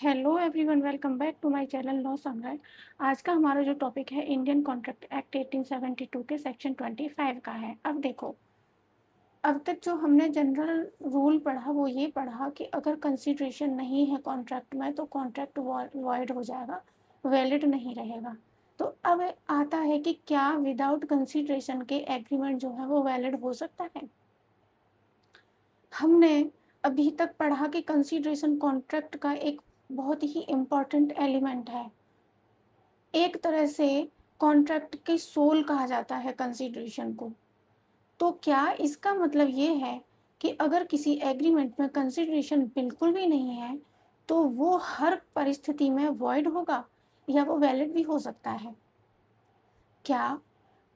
Hello everyone, welcome back to my channel law Samrat. आज का हमारा जो टॉपिक है इंडियन कॉन्ट्रैक्ट एक्ट 1872 के सेक्शन 25 का है। अब देखो, अब तक जो हमने जनरल रूल पढ़ा वो ये पढ़ा कि अगर कंसीडरेशन नहीं है कॉन्ट्रैक्ट में तो कॉन्ट्रैक्ट वॉइड हो जाएगा, वैलिड नहीं रहेगा। तो अब आता है कि क्या विदाउट कंसीडरेशन के एग्रीमेंट जो है वो वैलिड हो सकता है। हमने अभी तक पढ़ा कि कंसीडरेशन कॉन्ट्रैक्ट का एक बहुत ही इम्पॉर्टेंट एलिमेंट है। एक तरह से कॉन्ट्रैक्ट की सोल कहा जाता है कंसीडरेशन को। तो क्या इसका मतलब ये है कि अगर किसी एग्रीमेंट में कंसीडरेशन बिल्कुल भी नहीं है तो वो हर परिस्थिति में वॉइड होगा या वो वैलिड भी हो सकता है? क्या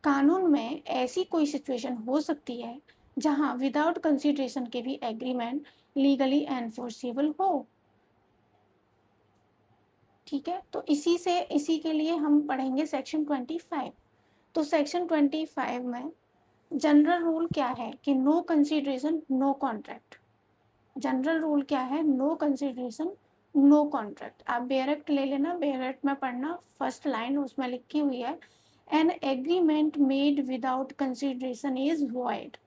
कानून में ऐसी कोई सिचुएशन हो सकती है जहां विदाउट कंसीडरेशन के भी एग्रीमेंट लीगली एनफोर्सेबल हो? ठीक है, तो इसी के लिए हम पढ़ेंगे सेक्शन 25। तो सेक्शन 25 में जनरल रूल क्या है कि no consideration no contract. General rule क्या है? No consideration no contract. आप बेयर एक्ट ले लेना, बेयर एक्ट में पढ़ना, फर्स्ट लाइन उसमें लिखी हुई है an agreement made without consideration is void.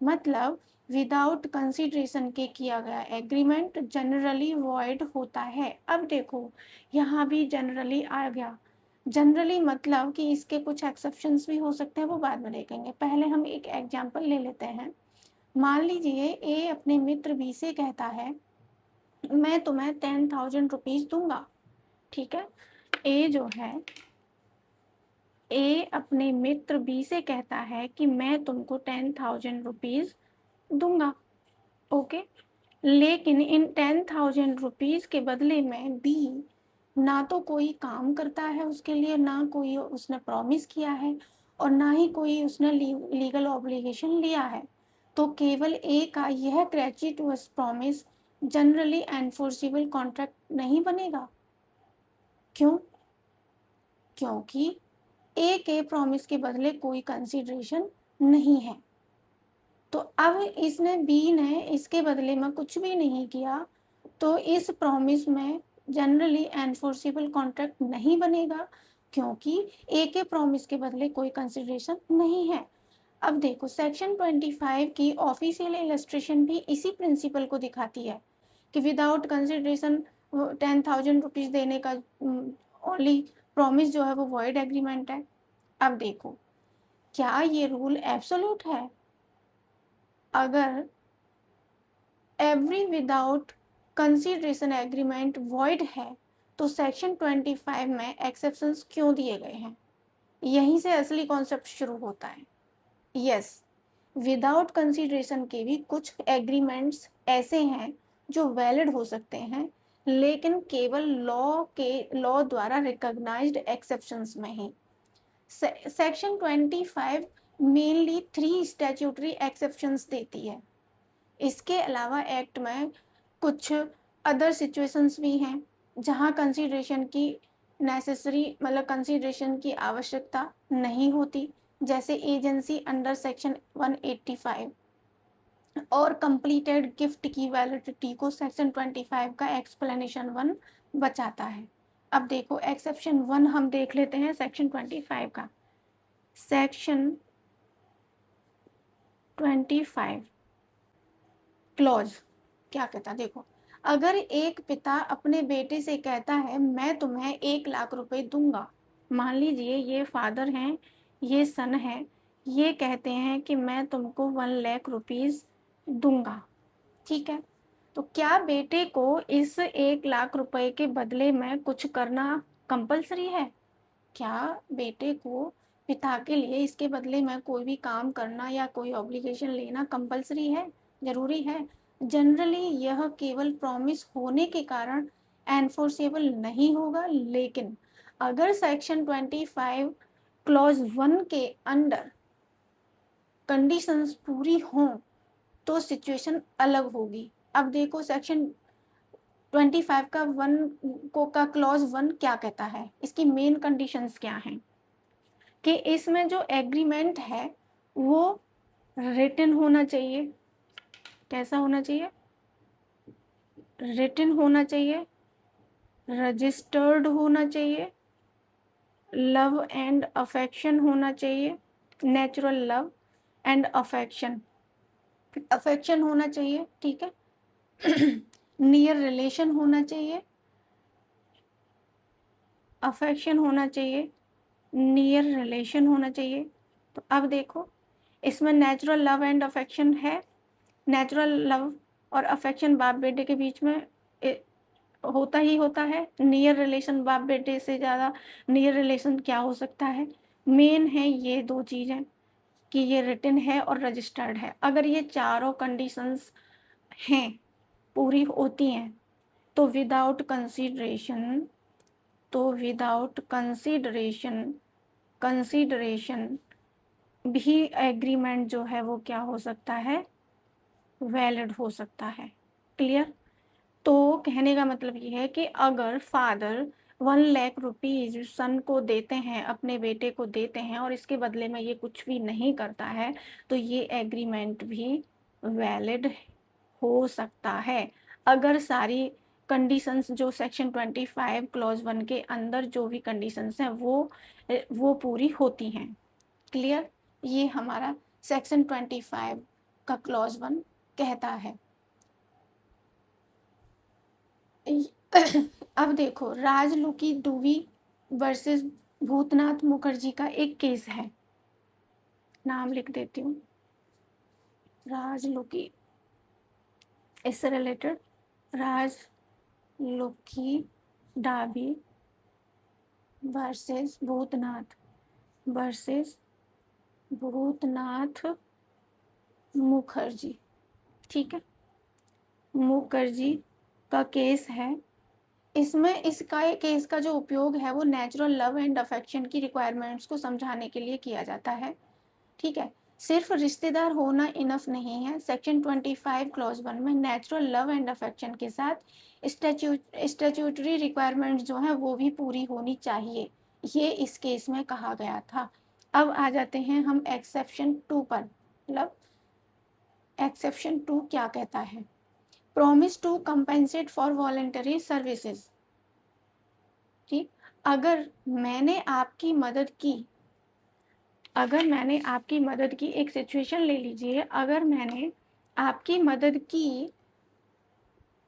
मतलब विदाउट कंसीडरेशन के किया गया एग्रीमेंट जनरली वॉइड होता है। अब देखो, यहाँ भी जनरली आ गया। जनरली मतलब कि इसके कुछ एक्सेप्शंस भी हो सकते हैं, वो बाद में देखेंगे। पहले हम एक एग्जांपल ले लेते हैं। मान लीजिए ए अपने मित्र बी से कहता है मैं तुम्हें 10,000 रुपीज दूंगा। ठीक है, ए जो है, ए अपने मित्र बी से कहता है कि मैं तुमको 10,000 रुपीज दूंगा। ओके, लेकिन इन 10,000 रुपीज के बदले में बी ना तो कोई काम करता है उसके लिए, ना कोई उसने प्रॉमिस किया है और ना ही कोई उसने लीगल ऑब्लिगेशन लिया है। तो केवल ए का यह ग्रेचुइटस प्रॉमिस जनरली एनफोर्सिबल कॉन्ट्रैक्ट नहीं बनेगा। क्यों? क्योंकि ए के प्रॉमिस के बदले कोई कंसीडरेशन नहीं है। तो अब इसने बी ने इसके बदले में कुछ भी नहीं किया, तो इस प्रॉमिस में जनरली एनफोर्सेबल कॉन्ट्रैक्ट नहीं बनेगा क्योंकि ए के प्रॉमिस के बदले कोई कंसिडरेशन नहीं है। अब देखो, सेक्शन 25 की ऑफिशियल इलस्ट्रेशन भी इसी प्रिंसिपल को दिखाती है कि विदाउट कंसिडरेशन 10,000 रुपीज देने का ओनली प्रॉमिस जो है वो वॉइड एग्रीमेंट है। अब देखो, क्या ये रूल एब्सोल्यूट है? अगर every without consideration agreement void है तो सेक्शन 25 में एक्सेप्शंस क्यों दिए गए हैं? यहीं से असली कॉन्सेप्ट शुरू होता है। यस, विदाउट कंसीडरेशन के भी कुछ एग्रीमेंट्स ऐसे हैं जो वैलिड हो सकते हैं, लेकिन केवल लॉ द्वारा रिकॉग्नाइज्ड एक्सेप्शंस में ही। सेक्शन 25 मेनली 3 स्टैट्यूटरी एक्सेप्शंस देती है। इसके अलावा एक्ट में कुछ अदर सिचुएशंस भी हैं जहां कंसीडरेशन की नेसेसरी मतलब कंसीडरेशन की आवश्यकता नहीं होती, जैसे एजेंसी अंडर सेक्शन 185 और कंप्लीटेड गिफ्ट की वैलिडिटी को सेक्शन 25 का एक्सप्लेनेशन 1 बचाता है। अब देखो, एक्सेप्शन 1 हम देख लेते हैं सेक्शन 25 का। सेक्शन 25 क्लॉज क्या कहता है? देखो, अगर एक पिता अपने बेटे से कहता है मैं तुम्हें 1 लाख रुपए दूंगा। मान लीजिए ये फादर हैं, ये सन है, ये कहते हैं कि मैं तुमको 1 लाख रुपीज दूंगा। ठीक है, तो क्या बेटे को इस 1 लाख रुपए के बदले में कुछ करना कंपलसरी है? क्या बेटे को पिता के लिए इसके बदले में कोई भी काम करना या कोई ऑब्लिगेशन लेना कंपलसरी है, जरूरी है? जनरली यह केवल प्रॉमिस होने के कारण एनफोर्सेबल नहीं होगा, लेकिन अगर सेक्शन 25 क्लॉज 1 के अंडर कंडीशंस पूरी हों तो सिचुएशन अलग होगी। अब देखो, सेक्शन 25 का क्लॉज 1 क्या कहता है, इसकी मेन कंडीशंस क्या हैं कि इसमें जो एग्रीमेंट है वो रिटन होना चाहिए। कैसा होना चाहिए? रिटन होना चाहिए। रजिस्टर्ड होना चाहिए, लव एंड अफेक्शन होना चाहिए, natural love and affection, affection होना चाहिए, ठीक है। नियर रिलेशन होना चाहिए, अफेक्शन होना चाहिए, नियर रिलेशन होना चाहिए। तो अब देखो इसमें नेचुरल लव एंड अफेक्शन है। नेचुरल लव और अफेक्शन बाप बेटे के बीच में होता ही होता है। नियर रिलेशन, बाप बेटे से ज़्यादा नियर रिलेशन क्या हो सकता है। मेन है ये दो चीज़ें कि ये रिटन है और रजिस्टर्ड है। अगर ये चारों कंडीशंस हैं, पूरी होती हैं, तो विदाउट कंसीडरेशन, कंसीडरेशन भी एग्रीमेंट जो है वो क्या हो सकता है, वैलिड हो सकता है। क्लियर। तो कहने का मतलब ये है कि अगर फादर 1 लाख रुपीज सन को देते हैं, अपने बेटे को देते हैं, और इसके बदले में ये कुछ भी नहीं करता है, तो ये एग्रीमेंट भी वैलिड हो सकता है। अगर सारी कंडीशंस जो सेक्शन 25 क्लॉज 1 के अंदर जो भी कंडीशंस हैं वो पूरी होती हैं। क्लियर। ये हमारा सेक्शन 25 का क्लॉज 1 कहता है। अब देखो राजलुकी डूवी वर्सेस भूतनाथ मुखर्जी का एक केस है, नाम लिख देती हूँ। राजलुकी, इससे रिलेटेड राजलुकी डाबी वर्सेस भूतनाथ मुखर्जी, ठीक है। मुखर्जी का केस है। इसमें इसका केस का जो उपयोग है वो नेचुरल लव एंड अफेक्शन की रिक्वायरमेंट्स को समझाने के लिए किया जाता है, ठीक है। सिर्फ रिश्तेदार होना इनफ नहीं है। सेक्शन 25 क्लॉज 1 में नेचुरल लव एंड अफेक्शन के साथ स्टैट्यूटरी रिक्वायरमेंट्स जो हैं वो भी पूरी होनी चाहिए, ये इस केस में कहा गया था। अब आ जाते हैं हम एक्सेप्शन 2 पर। मतलब एक्सेप्शन 2 क्या कहता है। Promise to compensate for voluntary services, ठीक। अगर मैंने आपकी मदद की, एक सिचुएशन ले लीजिए, अगर मैंने आपकी मदद की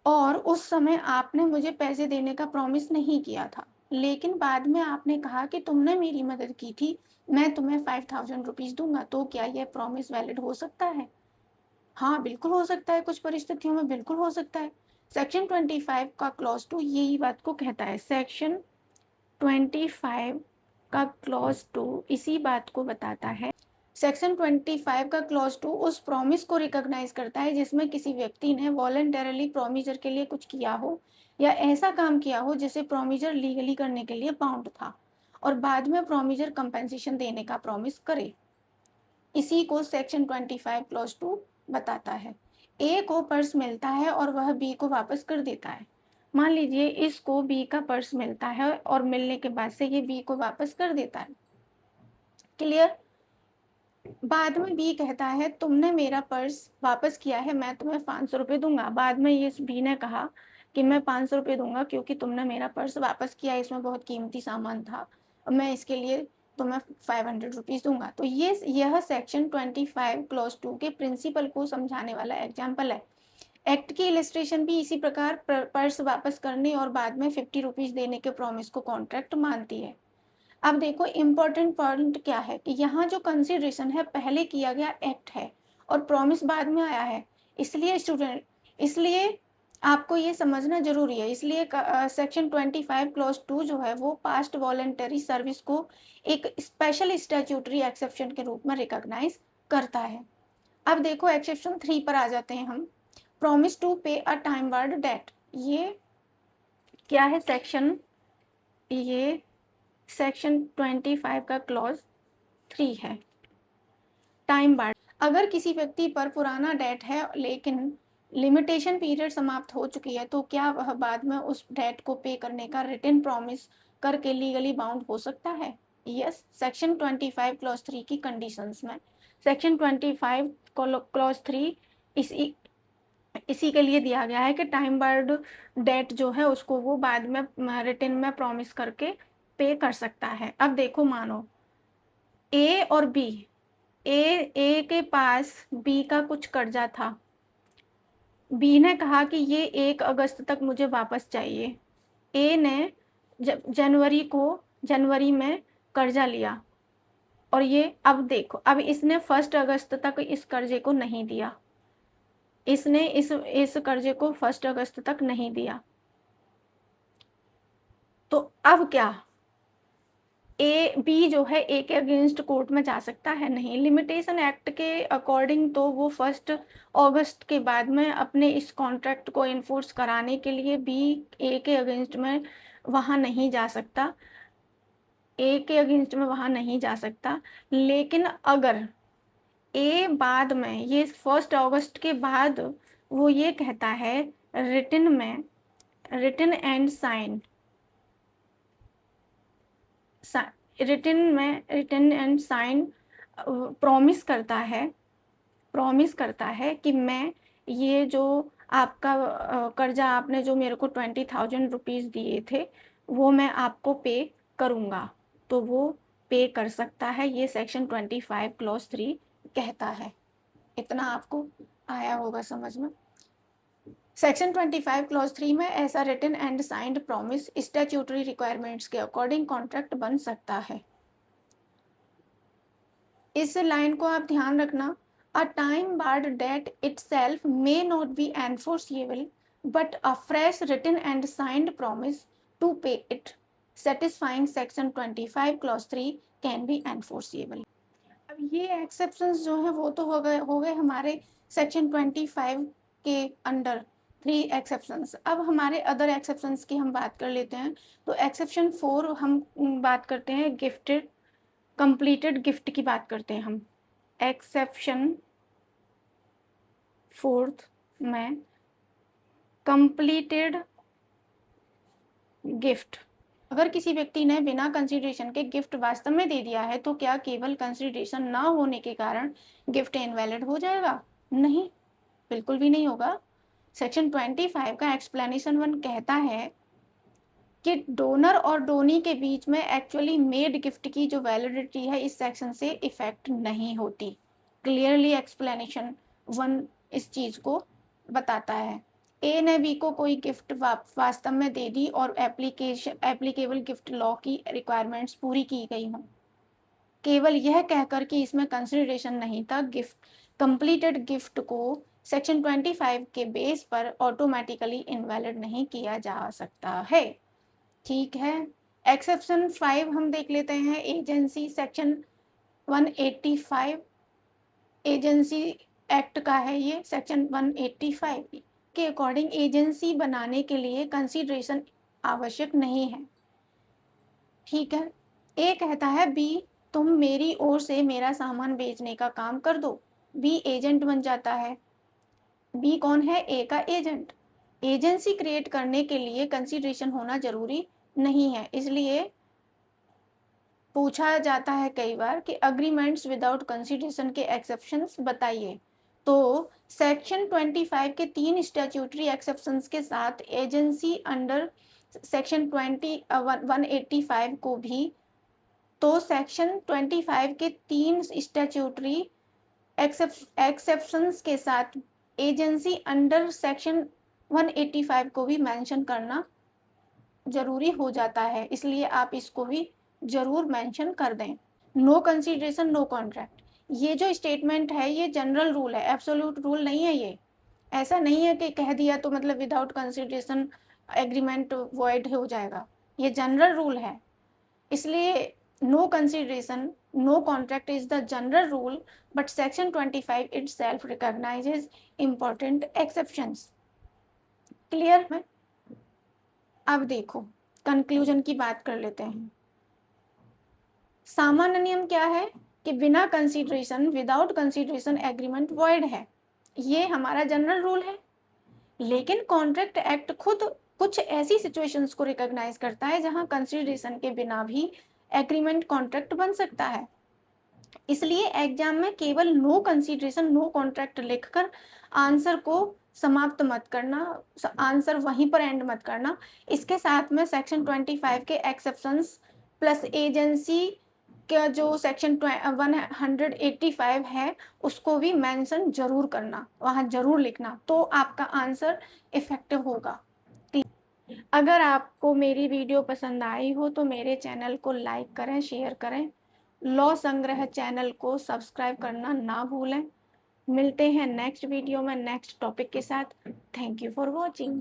और उस समय आपने मुझे पैसे देने का प्रॉमिस नहीं किया था, लेकिन बाद में आपने कहा कि तुमने मेरी मदद की थी, मैं तुम्हें 5000 रुपीज़ दूंगा, तो क्या यह प्रॉमिस वैलिड हो सकता है। हाँ बिल्कुल हो सकता है, कुछ परिस्थितियों में बिल्कुल हो सकता है। सेक्शन 25 का क्लॉज 2 यही बात को कहता है। सेक्शन 25 का क्लॉज 2 इसी बात को बताता है। सेक्शन 25 का क्लॉज 2 उस प्रॉमिस को रिकॉग्नाइज करता है जिसमें किसी व्यक्ति ने वॉलंटरली प्रोमिजर के लिए कुछ किया हो या ऐसा काम किया हो जिसे प्रोमिजर लीगली करने के लिए बाउंड था, और बाद में प्रोमिजर कंपेंसेशन देने का प्रॉमिस करे। इसी को सेक्शन 25 क्लॉज 2 बताता है। ए को पर्स मिलता है और वह बी को वापस कर देता है। मान लीजिए इसको बी का पर्स मिलता है और मिलने के बाद से ये बी को वापस कर देता है। क्लियर। बाद में बी कहता है तुमने मेरा पर्स वापस किया है, मैं तुम्हें 500 रुपये दूंगा। बाद में ये बी ने कहा कि मैं 500 रुपये दूंगा क्योंकि तुमने मेरा पर्स वापस किया, इसमें बहुत कीमती सामान था, मैं इसके लिए तुम्हें 500 रुपीज़ दूंगा। तो यह सेक्शन 25 क्लॉज 2 के प्रिंसिपल को समझाने वाला एग्जाम्पल है। एक्ट की इलिस्ट्रेशन भी इसी प्रकार पर्स वापस करने और बाद में 50 रुपीज़ देने के प्रॉमिस को कॉन्ट्रैक्ट मानती है। अब देखो इम्पोर्टेंट पॉइंट क्या है कि यहाँ जो कंसिडरेशन है पहले किया गया एक्ट है और प्रॉमिस बाद में आया है, इसलिए आपको ये समझना जरूरी है। इसलिए सेक्शन 25 क्लॉज 2 जो है वो पास्ट वॉलंटरी सर्विस को एक स्पेशल स्टैट्यूटरी एक्सेप्शन के रूप में रिकॉग्नाइज करता है। अब देखो एक्सेप्शन 3 पर आ जाते हैं हम। प्रॉमिस टू पे अ टाइम बार्ड डेट, ये क्या है ये सेक्शन 25 का क्लॉज 3 है। टाइम बार्ड, अगर किसी व्यक्ति पर पुराना डेट है लेकिन लिमिटेशन पीरियड समाप्त हो चुकी है, तो क्या वह बाद में उस डेट को पे करने का रिटन प्रॉमिस करके लीगली बाउंड हो सकता है। यस, सेक्शन 25 क्लॉज 3 की कंडीशंस में सेक्शन 25 क्लॉज 3 इसी इसी के लिए दिया गया है कि टाइम बाउंड डेट जो है उसको वो बाद में रिटन में प्रॉमिस करके पे कर सकता है। अब देखो, मानो ए और बी, ए के पास बी का कुछ कर्जा था। बी ने कहा कि ये 1 अगस्त तक मुझे वापस चाहिए। ए ने जनवरी में कर्जा लिया, और ये अब देखो, अब इसने 1 अगस्त तक इस कर्जे को नहीं दिया। इसने इस कर्जे को 1 अगस्त तक नहीं दिया। तो अब क्या, बी जो है ए के अगेंस्ट कोर्ट में जा सकता है? नहीं। लिमिटेशन एक्ट के अकॉर्डिंग तो वो 1 अगस्त के बाद में अपने इस कॉन्ट्रैक्ट को इन्फोर्स कराने के लिए बी ए के अगेंस्ट में वहाँ नहीं जा सकता, लेकिन अगर ए बाद में, ये 1 अगस्त के बाद वो ये कहता है रिटन एंड साइन, प्रॉमिस करता है कि मैं ये जो आपका कर्जा, आपने जो मेरे को 20,000 रुपीज़ दिए थे वो मैं आपको पे करूँगा, तो वो पे कर सकता है। ये सेक्शन 25 क्लॉज 3 कहता है। इतना आपको आया होगा समझ में। सेक्शन 25 क्लॉज 3 में ऐसा written and signed promise statutory requirements के अकॉर्डिंग कॉन्ट्रैक्ट बन सकता है। इस लाइन को आप ध्यान रखना। A time barred debt itself may not be enforceable, but a fresh written and signed promise to pay it satisfying section 25 clause 3 can be enforceable। अब ये एक्सेप्शंस जो है वो तो हो गए हमारे सेक्शन 25 के अंडर 3 एक्सेप्शंस। अब हमारे अदर एक्सेप्शंस की हम बात कर लेते हैं। तो एक्सेप्शन 4 हम बात करते हैं कंप्लीटेड गिफ्ट की बात करते हैं हम। एक्सेप्शन 4 में कंप्लीटेड गिफ्ट, अगर किसी व्यक्ति ने बिना कंसिडरेशन के गिफ्ट वास्तव में दे दिया है तो क्या केवल कंसिडरेशन ना होने के कारण गिफ्ट इनवैलिड हो जाएगा? नहीं, बिल्कुल भी नहीं होगा। सेक्शन 25 का एक्सप्लेनेशन 1 कहता है कि डोनर और डोनी के बीच में एक्चुअली मेड गिफ्ट की जो वैलिडिटी है इस सेक्शन से इफेक्ट नहीं होती। क्लियरली एक्सप्लेनेशन 1 इस चीज को बताता है। ए ने बी को कोई गिफ्ट वास्तव में दे दी और एप्लीकेबल गिफ्ट लॉ की रिक्वायरमेंट्स पूरी की गई हों, केवल यह कहकर कि इसमें कंसिडरेशन नहीं था, कंप्लीटेड गिफ्ट को सेक्शन 25 के बेस पर ऑटोमेटिकली इनवैलिड नहीं किया जा सकता है। ठीक है। एक्सेप्शन 5 हम देख लेते हैं। एजेंसी, सेक्शन 185 एजेंसी एक्ट का है ये। सेक्शन 185 के अकॉर्डिंग एजेंसी बनाने के लिए कंसीडरेशन आवश्यक नहीं है। ठीक है। ए कहता है बी, तुम मेरी ओर से मेरा सामान बेचने का काम कर दो। बी एजेंट बन जाता है। बी कौन है? ए का एजेंट। एजेंसी क्रिएट करने के लिए कंसीडरेशन होना जरूरी नहीं है, इसलिए पूछा जाता है कई बार कि अग्रीमेंट्स विदाउट कंसीडरेशन के एक्सेप्शंस बताइए। तो सेक्शन 25 के 3 स्टैट्यूटरी एक्सेप्शंस के साथ एजेंसी अंडर सेक्शन 185 को भी, तो सेक्शन 25 के 3 स्टैट्यूटरी एक्सेप्शंस के साथ एजेंसी अंडर सेक्शन 185 को भी मेंशन करना जरूरी हो जाता है, इसलिए आप इसको भी जरूर मेंशन कर दें। नो कंसीडरेशन नो कॉन्ट्रैक्ट, ये जो स्टेटमेंट है ये जनरल रूल है, एब्सोल्यूट रूल नहीं है। ये ऐसा नहीं है कि कह दिया तो मतलब विदाउट कंसीडरेशन एग्रीमेंट वॉइड हो जाएगा, ये जनरल रूल है। इसलिए no consideration no contract is the general rule, but section 25 itself recognizes important exceptions। Clear है? अब देखो कंक्लूजन की बात कर लेते हैं। सामान्य नियम क्या है कि बिना consideration, without consideration agreement void है, ये हमारा जनरल रूल है। लेकिन कॉन्ट्रैक्ट एक्ट खुद कुछ ऐसी सिचुएशंस को रिकॉग्नाइज करता है जहां कंसीडरेशन के बिना भी एग्रीमेंट कॉन्ट्रैक्ट बन सकता है। इसलिए एग्जाम में केवल नो कंसीडरेशन नो कॉन्ट्रैक्ट लिखकर आंसर को समाप्त मत करना, आंसर वहीं पर एंड मत करना। इसके साथ में सेक्शन 25 के एक्सेप्शंस प्लस एजेंसी का जो सेक्शन 185 है उसको भी मेंशन जरूर करना, वहाँ जरूर लिखना, तो आपका आंसर इफेक्टिव होगा। अगर आपको मेरी वीडियो पसंद आई हो तो मेरे चैनल को लाइक करें, शेयर करें। लॉ संग्रह चैनल को सब्सक्राइब करना ना भूलें। मिलते हैं नेक्स्ट वीडियो में नेक्स्ट टॉपिक के साथ। Thank you for watching.